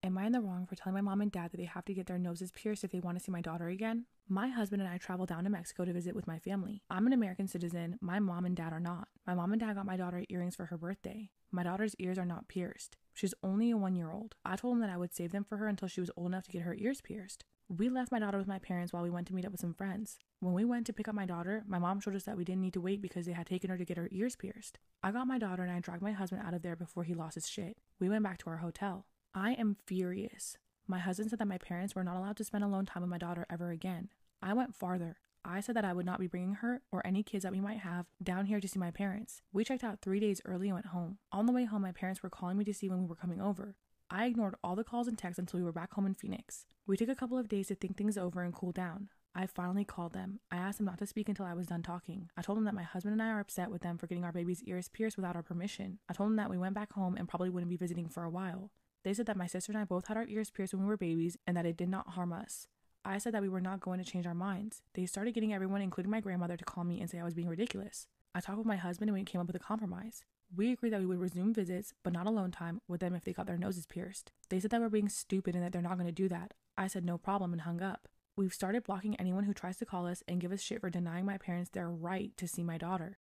Am I in the wrong for telling my mom and dad that they have to get their noses pierced if they want to see my daughter again? My husband and I travel down to Mexico to visit with my family. I'm an American citizen. My mom and dad are not. My mom and dad got my daughter earrings for her birthday. My daughter's ears are not pierced. She's only a 1-year-old. I told them that I would save them for her until she was old enough to get her ears pierced. We left my daughter with my parents while we went to meet up with some friends. When we went to pick up my daughter, my mom showed us that we didn't need to wait because they had taken her to get her ears pierced. I got my daughter and I dragged my husband out of there before he lost his shit. We went back to our hotel. I am furious. My husband said that my parents were not allowed to spend alone time with my daughter ever again. I went farther. I said that I would not be bringing her or any kids that we might have down here to see my parents. We checked out 3 days early and went home. On the way home, my parents were calling me to see when we were coming over. I ignored all the calls and texts until we were back home in Phoenix. We took a couple of days to think things over and cool down. I finally called them. I asked them not to speak until I was done talking. I told them that my husband and I are upset with them for getting our baby's ears pierced without our permission. I told them that we went back home and probably wouldn't be visiting for a while. They said that my sister and I both had our ears pierced when we were babies and that it did not harm us. I said that we were not going to change our minds. They started getting everyone, including my grandmother, to call me and say I was being ridiculous. I talked with my husband and we came up with a compromise. We agreed that we would resume visits, but not alone time, with them if they got their noses pierced. They said that we're being stupid and that they're not going to do that. I said no problem and hung up. We've started blocking anyone who tries to call us and give us shit for denying my parents their right to see my daughter.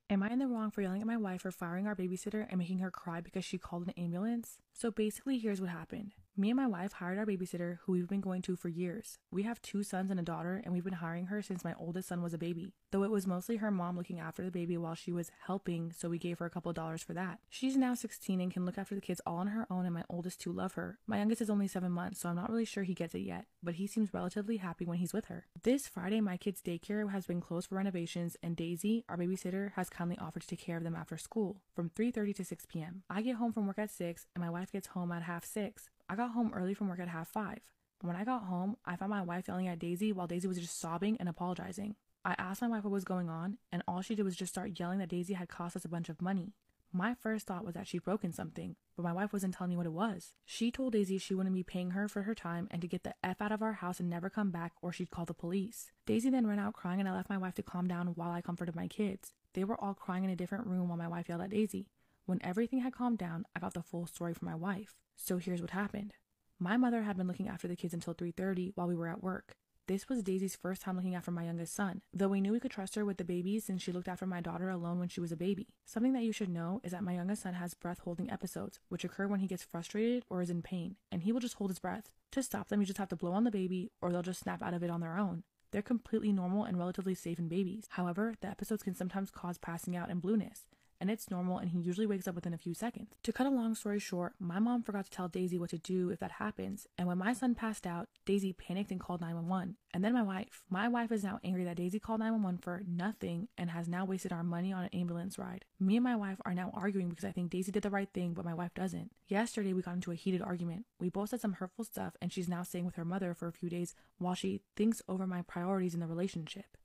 Am I in the wrong for yelling at my wife for firing our babysitter and making her cry because she called an ambulance? So basically, here's what happened. Me and my wife hired our babysitter, who we've been going to for years. We have 2 sons and a daughter, and we've been hiring her since my oldest son was a baby. Though it was mostly her mom looking after the baby while she was helping, so we gave her a couple of dollars for that. She's now 16 and can look after the kids all on her own, and my oldest 2 love her. My youngest is only 7 months, so I'm not really sure he gets it yet, but he seems relatively happy when he's with her. This Friday, my kids' daycare has been closed for renovations, and Daisy, our babysitter, has kindly offered to take care of them after school, from 3:30 to 6 p.m. I get home from work at 6, and my wife gets home at 5:30. I got home early from work at 5:30. When I got home, I found my wife yelling at Daisy while Daisy was just sobbing and apologizing. I asked my wife what was going on, and all she did was just start yelling that Daisy had cost us a bunch of money. My first thought was that she'd broken something, but my wife wasn't telling me what it was. She told Daisy she wouldn't be paying her for her time and to get the F out of our house and never come back or she'd call the police. Daisy then ran out crying and I left my wife to calm down while I comforted my kids. They were all crying in a different room while my wife yelled at Daisy. When everything had calmed down, I got the full story from my wife. So here's what happened. My mother had been looking after the kids until 3:30 while we were at work. This was Daisy's first time looking after my youngest son, though we knew we could trust her with the babies since she looked after my daughter alone when she was a baby. Something that you should know is that my youngest son has breath-holding episodes, which occur when he gets frustrated or is in pain, and he will just hold his breath. To stop them, you just have to blow on the baby, or they'll just snap out of it on their own. They're completely normal and relatively safe in babies. However, the episodes can sometimes cause passing out and blueness, and it's normal and he usually wakes up within a few seconds. To cut a long story short, my mom forgot to tell Daisy what to do if that happens, and when my son passed out, Daisy panicked and called 911. And then my wife is now angry that Daisy called 911 for nothing and has now wasted our money on an ambulance ride. Me and my wife are now arguing because I think Daisy did the right thing, but my wife doesn't. Yesterday we got into a heated argument. We both said some hurtful stuff and she's now staying with her mother for a few days while she thinks over my priorities in the relationship.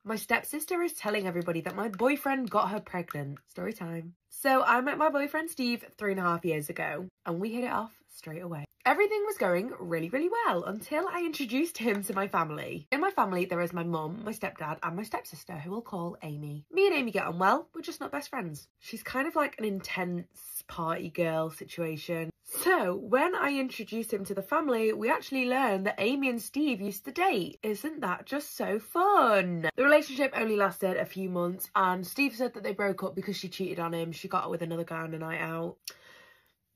My stepsister is telling everybody that my boyfriend got her pregnant. Story time. So I met my boyfriend Steve 3.5 years ago and we hit it off straight away. Everything was going really, really well until I introduced him to my family. In my family, there is my mum, my stepdad and my stepsister, who we'll call Amy. Me and Amy get on well, we're just not best friends. She's kind of like an intense party girl situation. So when I introduced him to the family, we actually learned that Amy and Steve used to date. Isn't that just so fun? The relationship only lasted a few months and Steve said that they broke up because she cheated on him. She got with another guy on a night out.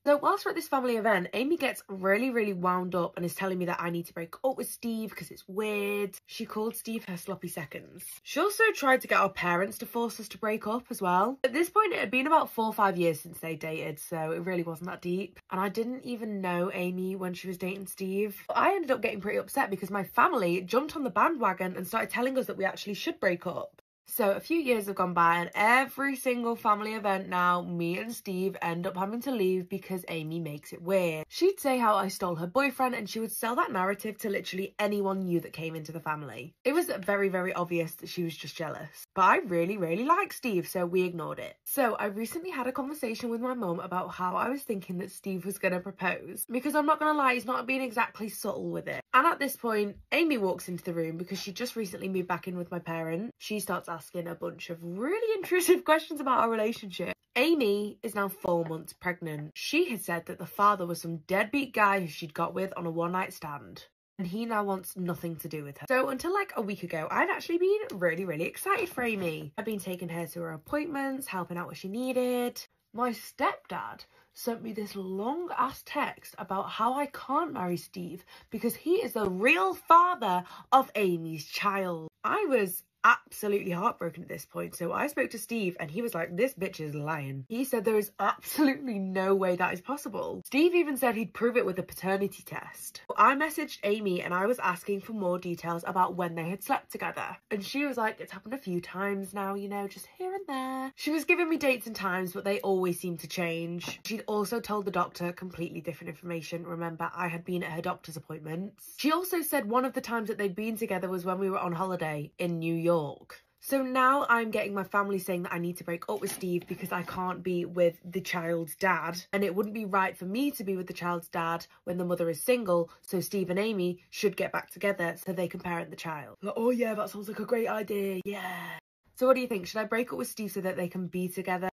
So whilst we're at this family event, Amy gets really, really wound up and is telling me that I need to break up with Steve because it's weird. She called Steve her sloppy seconds. She also tried to get our parents to force us to break up as well. At this point, it had been about 4 or 5 years since they dated, so it really wasn't that deep. And I didn't even know Amy when she was dating Steve. I ended up getting pretty upset because my family jumped on the bandwagon and started telling us that we actually should break up. So a few years have gone by and every single family event now, me and Steve end up having to leave because Amy makes it weird. She'd say how I stole her boyfriend and she would sell that narrative to literally anyone new that came into the family. It was very, very obvious that she was just jealous. But I really, really like Steve, so we ignored it. So I recently had a conversation with my mum about how I was thinking that Steve was going to propose. Because I'm not going to lie, he's not being exactly subtle with it. And at this point, Amy walks into the room because she just recently moved back in with my parents. She starts asking a bunch of really intrusive questions about our relationship. Amy is now 4 months pregnant. She had said that the father was some deadbeat guy who she'd got with on a one-night stand, and he now wants nothing to do with her. So until like a week ago, I'd actually been really excited for Amy. I'd been taking her to her appointments, helping out what she needed. My stepdad sent me this long ass text about how I can't marry Steve because he is the real father of Amy's child. I was absolutely heartbroken at this point, so I spoke to Steve and he was like, this bitch is lying. He said there is absolutely no way that is possible. Steve even said he'd prove it with a paternity test. I messaged Amy and I was asking for more details about when they had slept together, and she was like, it's happened a few times now, you know, just here and there. She was giving me dates and times, but they always seem to change. She'd also told the doctor completely different information. Remember, I had been at her doctor's appointments. She also said one of the times that they'd been together was when we were on holiday in New York. So now I'm getting my family saying that I need to break up with Steve because I can't be with the child's dad, and it wouldn't be right for me to be with the child's dad when the mother is single, so Steve and Amy should get back together so they can parent the child. Like, oh yeah, that sounds like a great idea, yeah. So what do you think? Should I break up with Steve so that they can be together?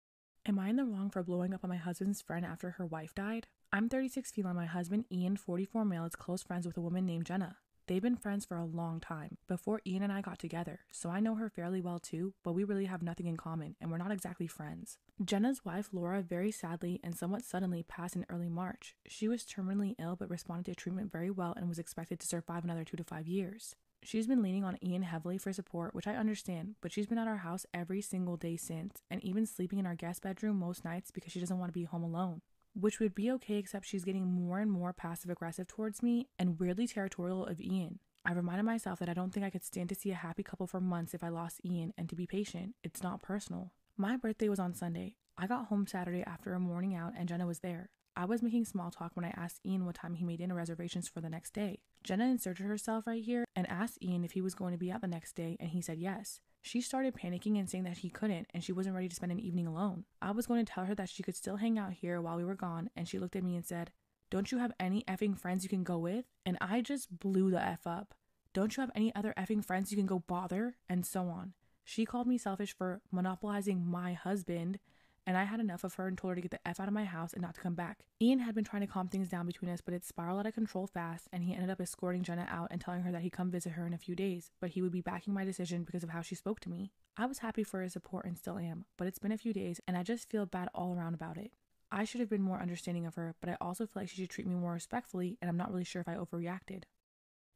Am I in the wrong for blowing up on my husband's friend after her wife died? I'm 36 female, my husband Ian, 44 male, is close friends with a woman named Jenna. They've been friends for a long time, before Ian and I got together, so I know her fairly well too, but we really have nothing in common, and we're not exactly friends. Jenna's wife, Laura, very sadly and somewhat suddenly passed in early March. She was terminally ill but responded to treatment very well and was expected to survive another 2 to 5 years. She's been leaning on Ian heavily for support, which I understand, but she's been at our house every single day since, and even sleeping in our guest bedroom most nights because she doesn't want to be home alone. Which would be okay, except she's getting more and more passive-aggressive towards me and weirdly territorial of Ian. I reminded myself that I don't think I could stand to see a happy couple for months if I lost Ian, and to be patient. It's not personal. My birthday was on Sunday. I got home Saturday after a morning out and Jenna was there. I was making small talk when I asked Ian what time he made dinner reservations for the next day. Jenna inserted herself right here and asked Ian if he was going to be out the next day, and he said yes. She started panicking and saying that he couldn't and she wasn't ready to spend an evening alone. I was going to tell her that she could still hang out here while we were gone, and she looked at me and said, "Don't you have any effing friends you can go with?" And I just blew the F up. "Don't you have any other effing friends you can go bother?" And so on. She called me selfish for monopolizing my husband, and I had enough of her and told her to get the F out of my house and not to come back. Ian had been trying to calm things down between us, but it spiraled out of control fast, and he ended up escorting Jenna out and telling her that he'd come visit her in a few days, but he would be backing my decision because of how she spoke to me. I was happy for his support and still am, but it's been a few days, and I just feel bad all around about it. I should have been more understanding of her, but I also feel like she should treat me more respectfully, and I'm not really sure if I overreacted.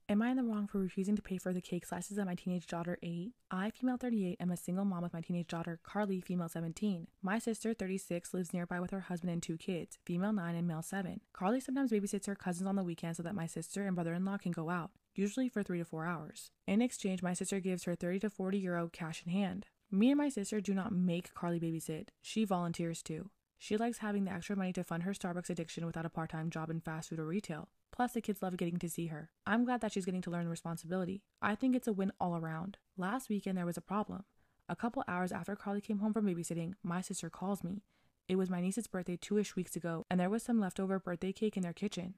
Am I in the wrong for refusing to pay for the cake slices that my teenage daughter ate? I, female 38, am a single mom with my teenage daughter, Carly, female 17. My sister, 36, lives nearby with her husband and 2 kids, female 9 and male 7. Carly sometimes babysits her cousins on the weekends so that my sister and brother-in-law can go out, usually for 3 to 4 hours. In exchange, my sister gives her 30 to 40 euro cash in hand. Me and my sister do not make Carly babysit. She volunteers to. She likes having the extra money to fund her Starbucks addiction without a part-time job in fast food or retail. Plus, the kids love getting to see her. I'm glad that she's getting to learn responsibility. I think it's a win all around. Last weekend, there was a problem. A couple hours after Carly came home from babysitting, my sister calls me. It was my niece's birthday 2-ish weeks ago, and there was some leftover birthday cake in their kitchen.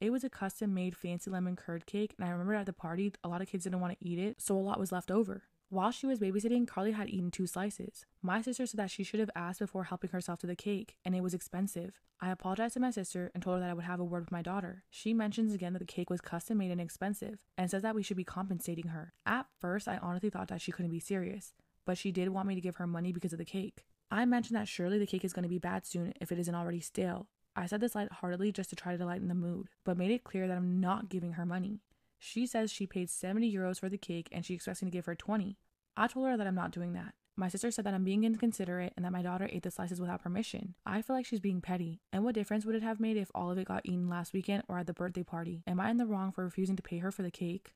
It was a custom-made fancy lemon curd cake, and I remember at the party, a lot of kids didn't want to eat it, so a lot was left over. While she was babysitting, Carly had eaten 2 slices. My sister said that she should have asked before helping herself to the cake, and it was expensive. I apologized to my sister and told her that I would have a word with my daughter. She mentions again that the cake was custom made and expensive, and says that we should be compensating her. At first, I honestly thought that she couldn't be serious, but she did want me to give her money because of the cake. I mentioned that surely the cake is going to be bad soon if it isn't already stale. I said this lightheartedly just to try to lighten the mood, but made it clear that I'm not giving her money. She says she paid 70 euros for the cake and she expects me to give her 20. I told her that I'm not doing that. My sister said that I'm being inconsiderate and that my daughter ate the slices without permission. I feel like she's being petty. And what difference would it have made if all of it got eaten last weekend or at the birthday party? Am I in the wrong for refusing to pay her for the cake?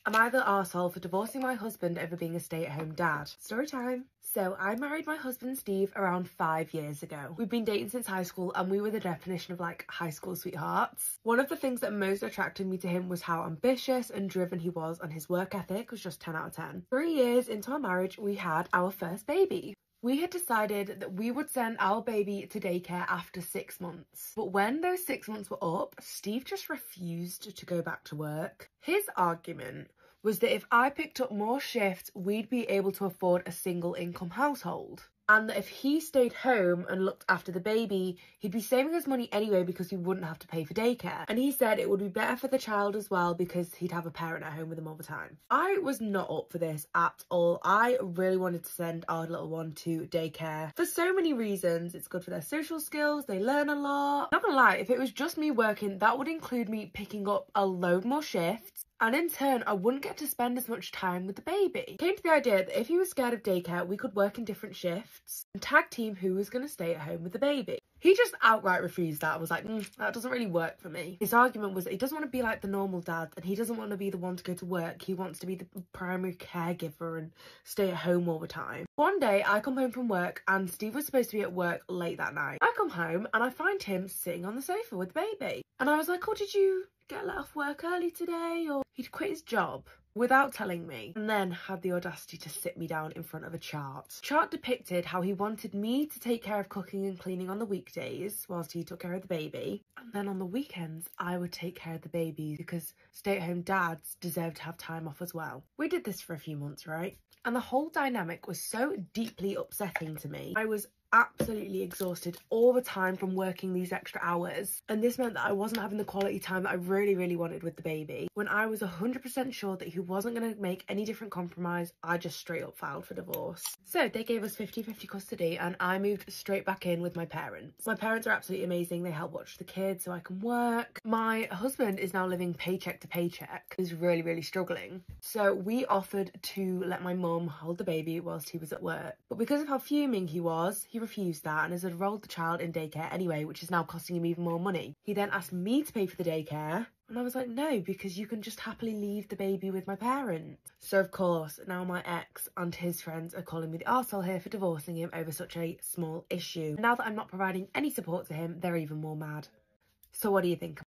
Am I the arsehole for divorcing my husband over being a stay-at-home dad? Story time. So I married my husband Steve around 5 years ago. We've been dating since high school and we were the definition of like high school sweethearts. One of the things that most attracted me to him was how ambitious and driven he was, and his work ethic was just 10 out of 10. 3 years into our marriage, we had our first baby. We had decided that we would send our baby to daycare after 6 months. But when those 6 months were up, Steve just refused to go back to work. His argument was that if I picked up more shifts, we'd be able to afford a single income household. And that if he stayed home and looked after the baby, he'd be saving us money anyway because we wouldn't have to pay for daycare. And he said it would be better for the child as well because he'd have a parent at home with him all the time. I was not up for this at all. I really wanted to send our little one to daycare for so many reasons. It's good for their social skills, they learn a lot. Not gonna lie, if it was just me working, that would include me picking up a load more shifts. And in turn, I wouldn't get to spend as much time with the baby. Came to the idea that if he was scared of daycare, we could work in different shifts and tag team who was going to stay at home with the baby. He just outright refused that. I was like, that doesn't really work for me. His argument was that he doesn't want to be like the normal dad and he doesn't want to be the one to go to work. He wants to be the primary caregiver and stay at home all the time. One day, I come home from work and Steve was supposed to be at work late that night. I come home and I find him sitting on the sofa with the baby. And I was like, oh, did you get let off work early today? Or he'd quit his job without telling me, and then had the audacity to sit me down in front of a chart. The chart depicted how he wanted me to take care of cooking and cleaning on the weekdays whilst he took care of the baby, and then on the weekends I would take care of the baby because stay-at-home dads deserve to have time off as well. We did this for a few months, right? And the whole dynamic was so deeply upsetting to me. I was absolutely exhausted all the time from working these extra hours, and this meant that I wasn't having the quality time that I really wanted with the baby. When I was 100% sure that he wasn't going to make any different compromise, I just straight up filed for divorce. So they gave us 50-50 custody and I moved straight back in with my parents. My parents are absolutely amazing. They help watch the kids so I can work. My husband is now living paycheck to paycheck. He's really struggling. So we offered to let my mum hold the baby whilst he was at work, but because of how fuming he was, he refused that and has enrolled the child in daycare anyway, which is now costing him even more money. He then asked me to pay for the daycare, and I was like, no, because you can just happily leave the baby with my parents. So of course, now my ex and his friends are calling me the arsehole here for divorcing him over such a small issue. And now that I'm not providing any support to him, they're even more mad. So what do you think?